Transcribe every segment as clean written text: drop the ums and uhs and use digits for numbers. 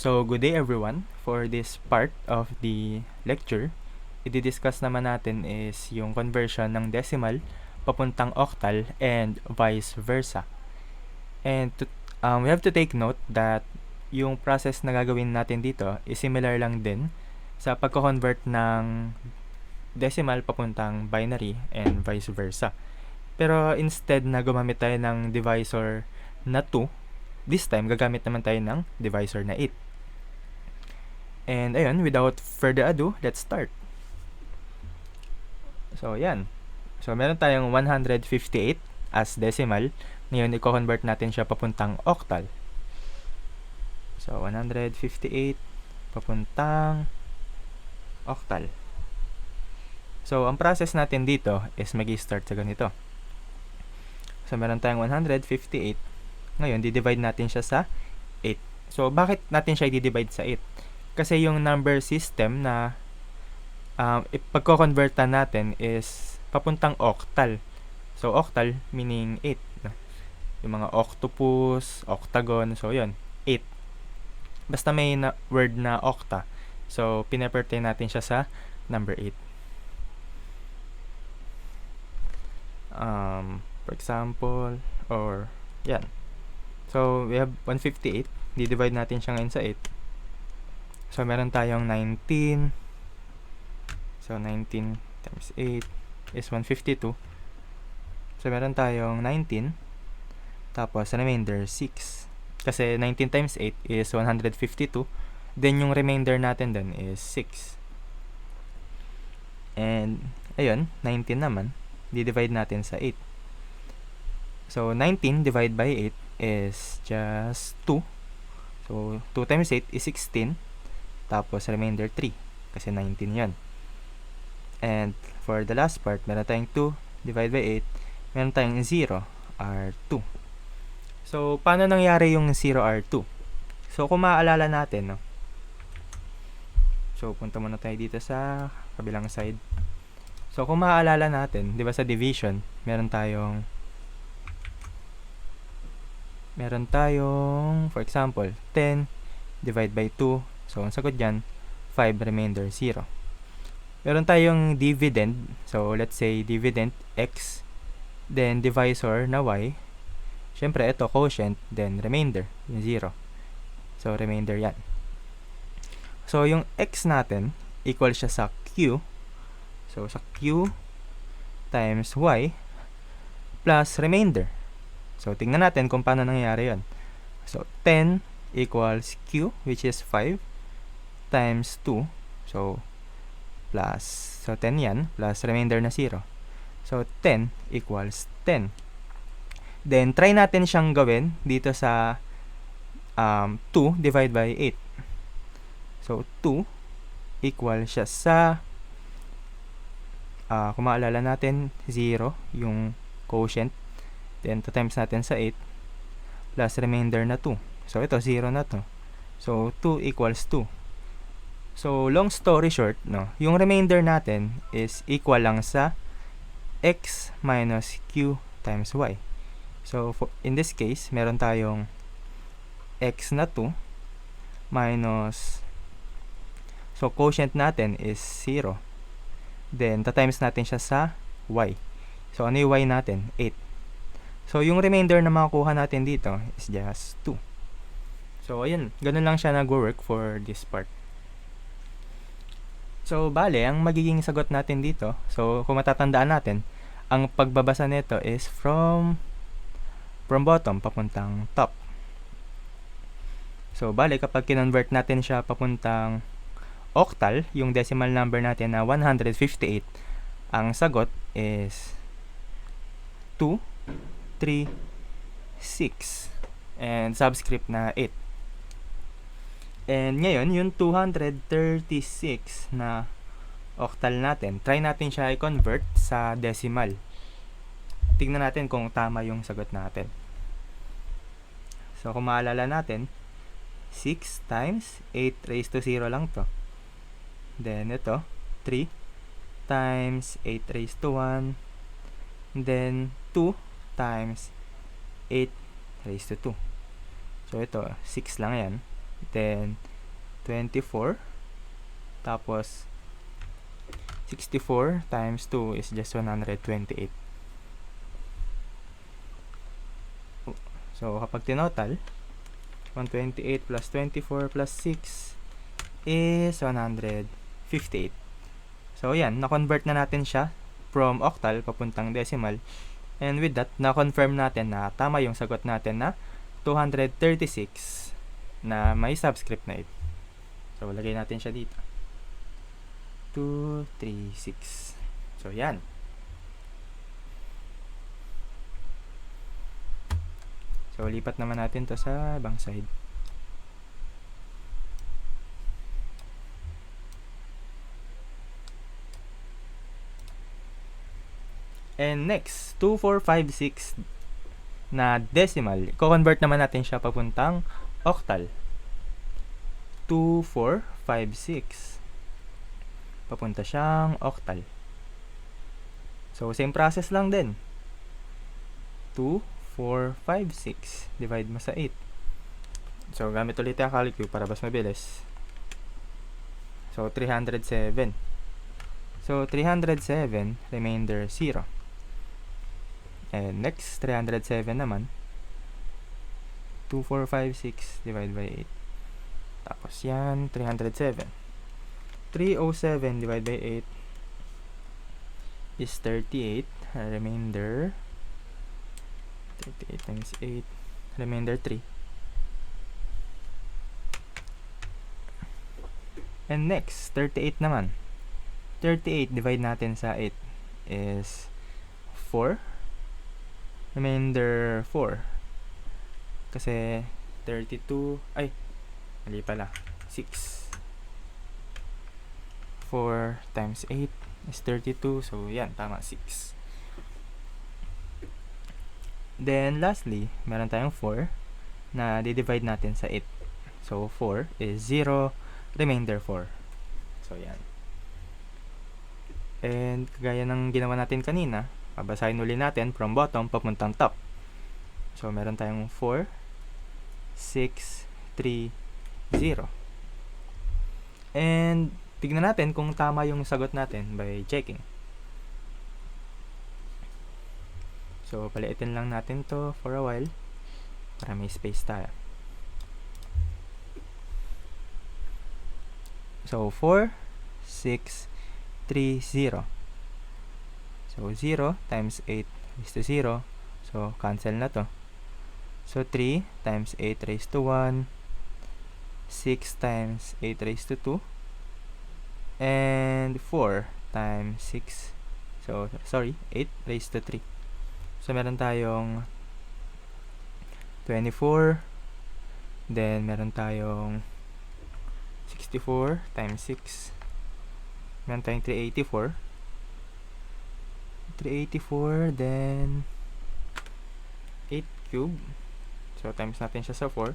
So, good day everyone. For this part of the lecture, i-discuss naman natin is yung conversion ng decimal papuntang octal and vice versa. And we have to take note that yung process na gagawin natin dito is similar lang din sa pagko-convert ng decimal papuntang binary and vice versa. Pero instead na gumamit tayo ng divisor na 2, this time gagamit naman tayo ng divisor na 8. And ayun, without further ado, let's start. So, yan. So, meron tayong 158 as decimal. Ngayon, i-convert natin siya papuntang octal. So, 158 papuntang octal. So, ang process natin dito is mag-i-start sa ganito. So, meron tayong 158. Ngayon, di-divide natin siya sa 8. So, bakit natin siya i-divide sa 8? Kasi yung number system na pagko-convertan natin is papuntang octal. So, octal meaning 8. No? Yung mga octopus, octagon, so yun, 8. Basta may word na octa. So, pinapertain natin siya sa number 8. For example, or yan. So, we have 158. Di-divide natin siya ngayon sa 8. So, meron tayong 19. So, 19 times 8 is 152. So, meron tayong 19. Tapos, remainder 6. Kasi 19 times 8 is 152. Then, yung remainder natin dun is 6. And, ayun, 19 naman. Di-divide natin sa 8. So, 19 divided by 8 is just 2. So, 2 times 8 is 16. Tapos, remainder 3. Kasi 19 yan. And, for the last part, meron tayong 2 divided by 8. Meron tayong 0, R2. So, paano nangyari yung 0, R2? So, kung maaalala natin, no? So, punta muna tayo dito sa kabilang side. So, kung maaalala natin, di ba sa division, meron tayong, for example, 10 divided by 2. So, ang sagot dyan, 5 remainder 0. Meron tayong dividend. So, let's say dividend x, then divisor na y. Siyempre, ito, quotient, then remainder, yung 0. So, remainder yan. So, yung x natin, equal siya sa q. So, sa q times y plus remainder. So, tingnan natin kung paano nangyayari yun. So, 10 equals q, which is 5, times 2. So, plus. So, 10 yan, plus remainder na 0. So, 10 equals 10. Then, try natin siyang gawin dito sa 2 divided by 8. So, 2 equal siya sa, kung maalala natin, 0, yung quotient. Then, 2 times natin sa 8, plus remainder na 2. So, ito, 0 na to. So, 2 equals 2. So, long story short, no, yung remainder natin is equal lang sa x minus q times y. So, in this case, meron tayong x na 2 minus, so, quotient natin is 0. Then, times natin siya sa y. So, ano yung y natin? 8. So, yung remainder na makukuha natin dito is just 2. So, ayun. Ganun lang siya nag-work for this part. So, bale, ang magiging sagot natin dito, so, kung matatandaan natin, ang pagbabasa nito is from bottom papuntang top. So, bale, kapag kinonvert natin siya papuntang octal, yung decimal number natin na 158, ang sagot is 2, 3, 6, and subscript na 8. And ngayon, yung 236 na octal natin, try natin siya i-convert sa decimal. Tingnan natin kung tama yung sagot natin. So, kung maalala natin, 6 times 8 raised to 0 lang to. Then, ito, 3 times 8 raised to 1. Then, 2 times 8 raised to 2. So, ito, 6 lang yan. Then, 24. Tapos, 64 times 2 is just 128. So, kapag tinotal, 128 plus 24 plus 6 is 158. So, yan. Na-convert na natin siya from octal papuntang decimal. And with that, na-confirm natin na tama yung sagot natin na 236 na may subscript na 8. So, lagay natin siya dito. 236. So, yan. So, lipat naman natin to sa ibang side. And next, 2456 na decimal. I-convert naman natin siya papuntang octal. 2456. Papunta siyang octal. So, same process lang din. 2456. Divide mo sa 8. So, gamit ulit yung calculator para mas mabilis. So, 307. So, 307, remainder 0. And next, 307 naman. 2456 divided by 8. Tapos yan, 307. 307 divided by 8 is 38. Remainder 38 times 8. Remainder 3. And next, 38 naman. 38 divide natin sa 8 is 4. Remainder 4. Kasi 32, ay, mali pala, 6. 4 times 8 is 32. So, yan, tama, 6. Then, lastly, meron tayong 4 na di-divide natin sa 8. So, 4 is 0, remainder 4. So, yan. And, kagaya ng ginawa natin kanina, babasahin uli natin from bottom papuntang top. So, meron tayong 4, 6, 3, 0. And, tignan natin kung tama yung sagot natin by checking. So, paliitin lang natin to for a while para may space tayo. So, 4, 6, 3, 0. So, 0 times 8 is to 0. So, cancel na to. So, 3 times 8 raised to 1. 6 times 8 raised to 2. And 4 times 6. So, sorry, 8 raised to 3. So, meron tayong 24. Then, meron tayong 64 times 6. Meron tayong 384. 384, then 8 cube. So, times natin siya sa 4.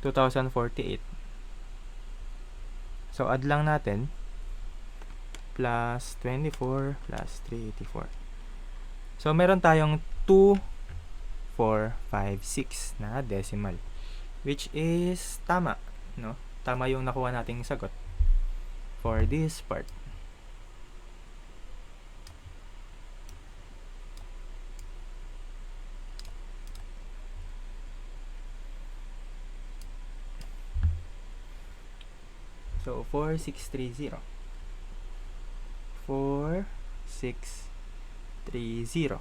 2048. So, add lang natin. Plus 24 plus 384. So, meron tayong 2, 4, 5, 6 na decimal. Which is tama, no? Tama yung nakuha nating sagot for this part. So, 4630. 4630.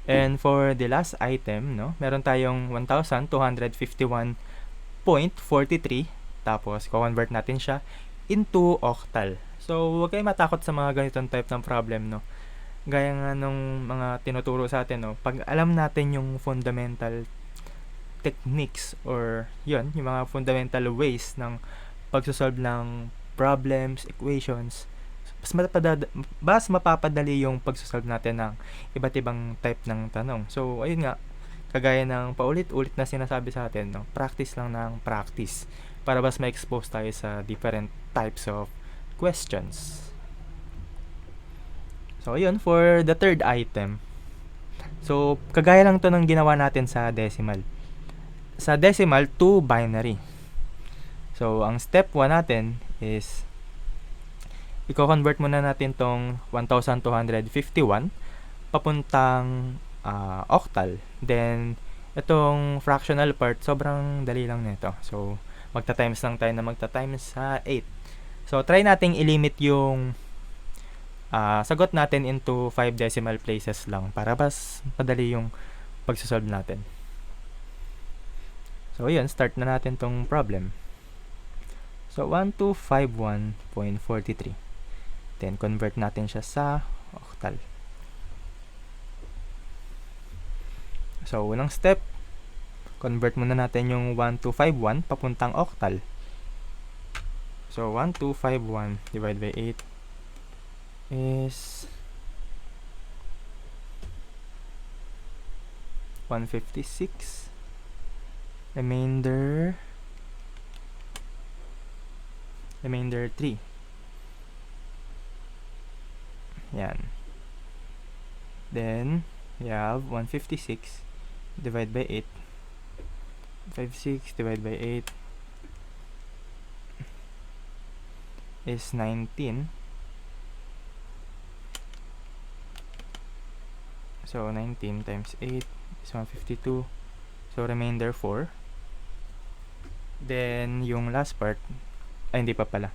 And for the last item, no, meron tayong 1,251.43. Tapos, convert natin siya into octal. So, huwag kayong matakot sa mga ganitong type ng problem, no. Gaya nga nung mga tinuturo sa atin, no, pag alam natin yung fundamental techniques or yun, yung mga fundamental ways ng pagsosolve ng problems, equations, mas mapapadali yung pagsosolve natin ng iba't ibang type ng tanong. So, ayun nga, kagaya ng paulit-ulit na sinasabi sa atin, no, practice lang ng practice para mas ma-expose tayo sa different types of questions. So, ayun, for the third item. So, kagaya lang to ng ginawa natin sa decimal. Sa decimal, 2 binary. So, ang step 1 natin is i-convert muna natin tong 1251 papuntang octal. Then, itong fractional part, sobrang dali lang nito. So, magta-times lang tayo na magta-times sa 8. So, try nating i-limit yung sagot natin into 5 decimal places lang para mas madali yung pagsasolve natin. So, yun, start na natin tong problem. So, 1251.43. Then, convert natin siya sa octal. So, unang step, convert muna natin yung 1251 papuntang octal. So, 1251 divided by 8 is 156. Remainder 3. Yan. Then, we have 156 divided by 8. 56 divided by 8 is 19. So, 19 times 8 is 152. So, remainder 4. Then, yung last part, hindi pa pala.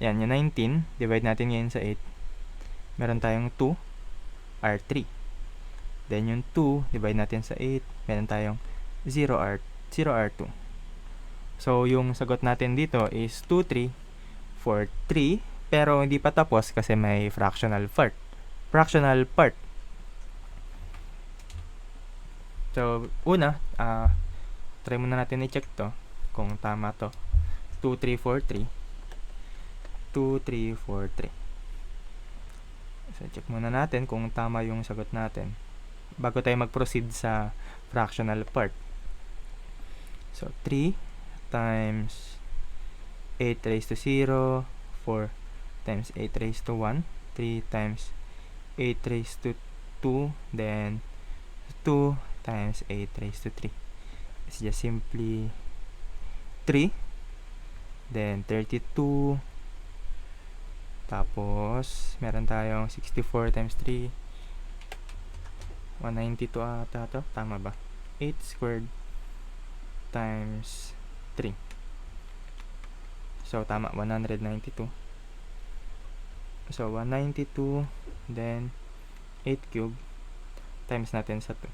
Yan, yung 19, divide natin ngayon sa 8. Meron tayong 2, R3. Then, yung 2, divide natin sa 8. Meron tayong 0R2. So, yung sagot natin dito is 2343. Pero, hindi pa tapos kasi may fractional part. So, una, try muna natin i-check to kung tama to. 2343. So, check muna natin kung tama yung sagot natin bago tayo mag-proceed sa fractional part. So, 3 times 8 raised to 0, 4 times 8 raised to 1, 3 times 8 raised to 2, then 2 times 8 raised to 3. It's just simply 3, then 32, tapos meron tayong 64 times 3, 192 ata to, tama ba? 8 squared times 3. So, tama, 192. So, 192, then 8 cube, times natin sa 2.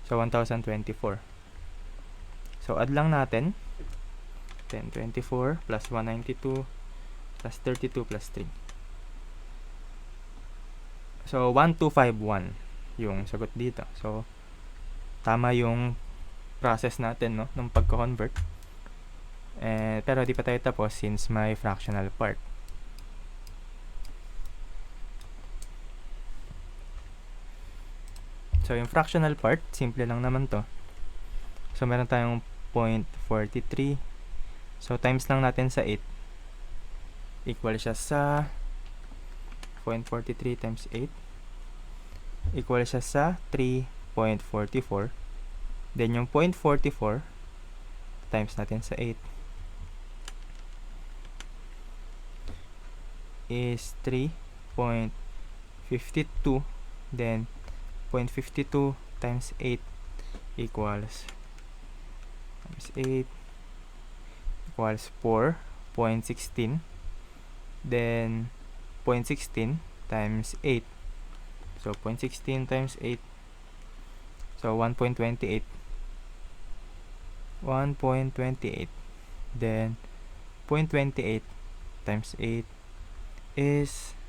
So, 1024. So, add lang natin. 1024 plus 192 plus 32 plus 3. So, 1251 yung sagot dito. So, tama yung process natin, no, nung pagko-convert. Pero di pa tayo tapos since may fractional part. So, yung fractional part, simple lang naman to. So, meron tayong 0.43. So, times lang natin sa 8. Equal siya sa 0.43 times 8. Equal siya sa 3.44. Then, yung 0.44 times natin sa 8 is 3.52. Then, 0.52 times 8 equals 8 equals 4.16. Then 0.16 times 8. So 0.16 times 8. So 1.28. 1.28. Then 0.28 times 8 is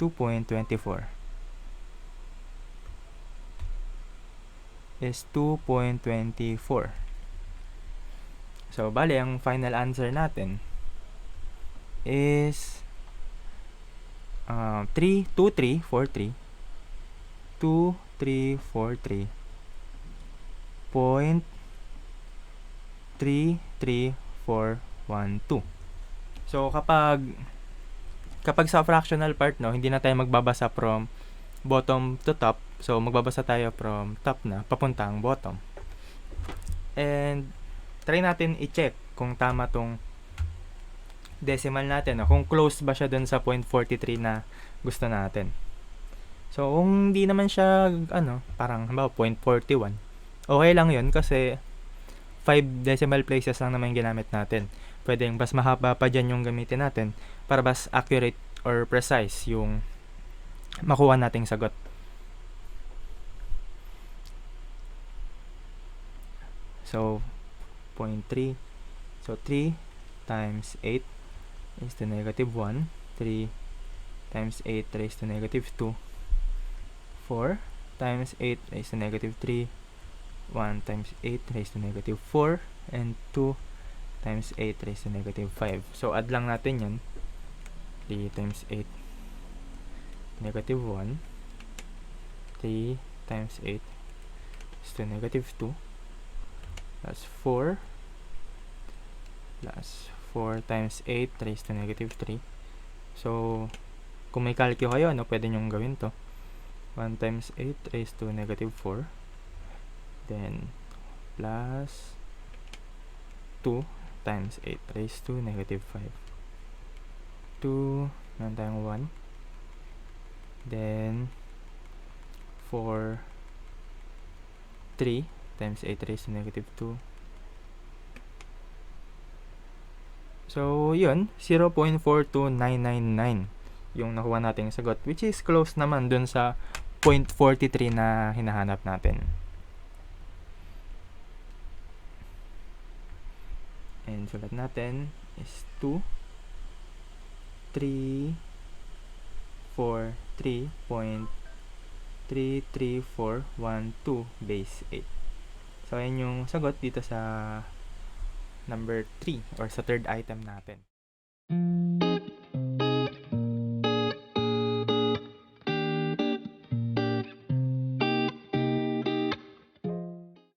2.24. Is 2.24. So, bali, ang final answer natin is 2343 .33412. So, kapag sa fractional part, no, hindi na tayo magbabasa from bottom to top. So, magbabasa tayo from top na papuntang bottom. And try natin i-check kung tama tong decimal natin, no? Kung close ba siya dun sa 0.43 na gusto natin. So, kung hindi naman siya, parang, halimbawa, 0.41, okay lang yun kasi 5 decimal places lang naman yung ginamit natin. Pwedeng mas mahaba pa dyan yung gamitin natin para mas accurate or precise yung makuha nating sagot. So, 0.3. So, 3 times 8 is to negative 1. 3 times 8 raised to negative 2. 4 times 8 raised to negative 3. 1 times 8 raised to negative 4. And 2 times 8 raised to negative 5. So, add lang natin yan. 3 times 8, negative 1. 3 times 8 is to negative 2. Plus 4. Plus 4 times 8 raised to negative 3. So, kung may calcio kayo, pwede nyong gawin to. 1 times 8 raised to negative 4. Then, plus 2 times 8 raised to negative 5. 2, meron tayong 1. Then, 4, 3 times 8 raised to negative 2. So, yun, 0.42999 yung nakuha nating sagot, which is close naman dun sa 0.43 na hinahanap natin. And sulat natin is 2, 3, 4, 3.33412 base 8. So, ayan yung sagot dito sa number 3 or sa third item natin.